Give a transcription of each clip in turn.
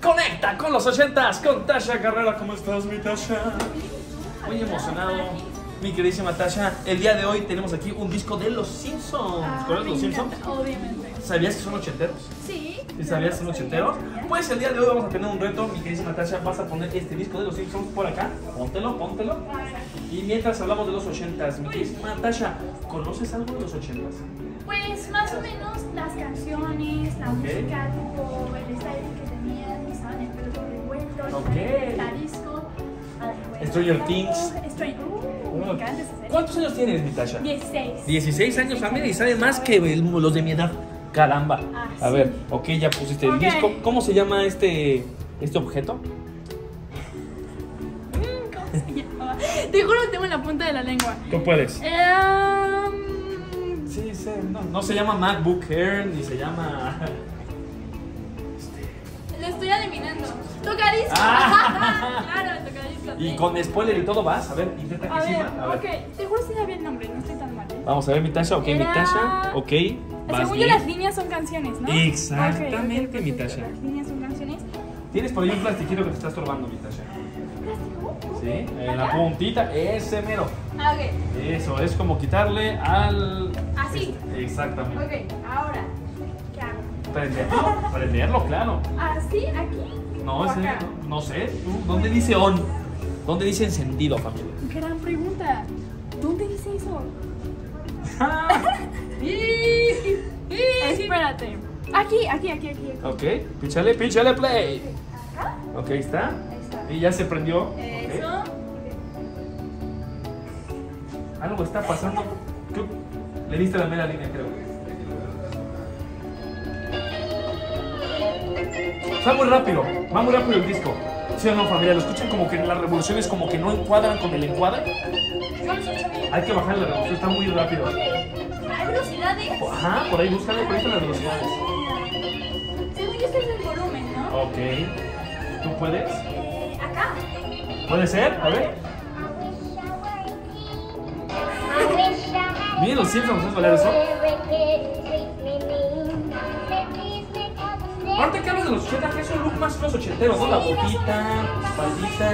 Conecta con los 80s con Tasha Carrera. ¿Cómo estás, mi Tasha? Muy emocionado, mi queridísima Tasha. El día de hoy tenemos aquí un disco de Los Simpsons. ¿Conoces Los Simpsons? Obviamente. ¿Sabías que son ochenteros? Sí. ¿Y sabías que son ochenteros? Pues el día de hoy vamos a tener un reto, mi queridísima Tasha. Vas a poner este disco de Los Simpsons por acá. Póntelo, póntelo. Y mientras hablamos de los 80s, mi queridísima Tasha, ¿conoces algo de los 80s? Pues más o menos las canciones, la música, tipo el style que tenían, que estaban en el pelo revuelto, el disco, Stranger Things. Me encanta esa serie. ¿Cuántos años tienes, mi Tasha? 16. 16 años, mira, y sabe más que los de mi edad. Caramba. A sí. ver, ok, ya pusiste el disco. ¿Cómo se llama este objeto? ¿Cómo se llama? Te juro que tengo en la punta de la lengua. Tú puedes. Sí, no se llama MacBook Air, ni se llama... Lo estoy adivinando. Tocadisco. Claro, tocadisco. Y con spoiler y todo vas. A ver, intenta que sí. A ver. Ok, te juro que sabía el nombre, no estoy tan mal. Vamos a ver, mi Tasha. Ok, mi Tasha. Ok, vas según bien. yo, las líneas son canciones, ¿no? Exactamente, Ok, mi perfecto. Tasha. Las líneas son canciones. Tienes por ahí un plastiquito que te está estorbando, mi Tasha. ¿Plástico? Sí, en la puntita, ese mero. Ah, ok. Eso, es como quitarle al... Así. Exactamente. Ok, ahora, ¿qué hago? Prenderlo, claro. ¿Así? ¿Aquí? No, ¿O ese, acá? no sé. ¿Tú? ¿Dónde dice on? ¿Dónde dice encendido, familia? Gran pregunta. ¿Dónde dice eso? Espérate. Aquí. Ok, píchale play. ¿Acá? Ok, está. Ahí está. Y ya se prendió. Eso. Ok. Algo está pasando. ¿Qué? Le diste la mera línea, creo. Va muy rápido el disco. ¿Sí o no, familia? Lo escuchan como que las revoluciones como que no encuadran con el encuadre. Yo no sé. Hay que bajar la revolución, está muy rápido. ¿Hay velocidades? Ajá, por ahí búscale, por ahí están las velocidades. Según yo, este es el volumen, ¿no? Ok. ¿Tú puedes? Acá. ¿Puede ser? A ver. Miren los Simpsons, ¿sabes bailar eso? Ahorita que hablas de los 80, que es un look más los ochenteros, ¿no? La botita, faldita.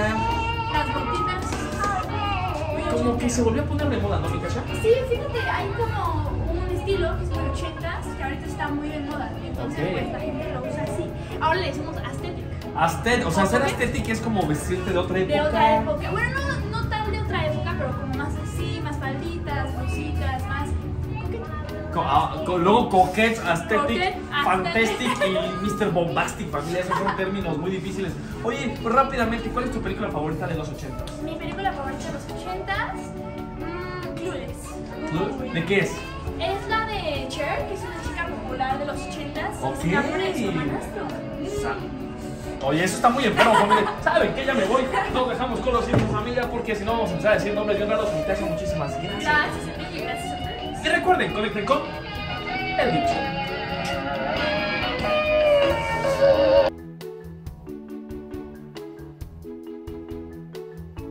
Las botitas. Como que se volvió a poner de moda, ¿no, mi Tasha? Sí, fíjate, hay como un estilo que es muy 80s, que ahorita está muy de moda. Entonces, Ok. pues la gente lo usa así. Ahora le decimos aesthetic. O sea, ser estética es como vestirte de otra época. De otra época. Bueno, no tan de otra época, pero como más así, más falditas, blusitas, más coquete. Luego Coquette, Aesthetic, Coquette, Fantastic y Mr. Bombastic, familia. Esos son términos muy difíciles. Oye, pues rápidamente, ¿cuál es tu película favorita de los 80? Mi película favorita de los 80s, Clueless. ¿De qué es? Es la de Cher, que es una chica popular de los 80s. Ok. Se enamora de su hermanastro. Oye, eso está muy enfermo, familia. ¿Saben qué? Ya me voy. Nos dejamos con los Simpsons, familia, porque si no vamos a empezar a decir nombres bien raros. Muchísimas gracias. Gracias, Enrique, gracias a ustedes. Y recuerden, conecten con el Dipson.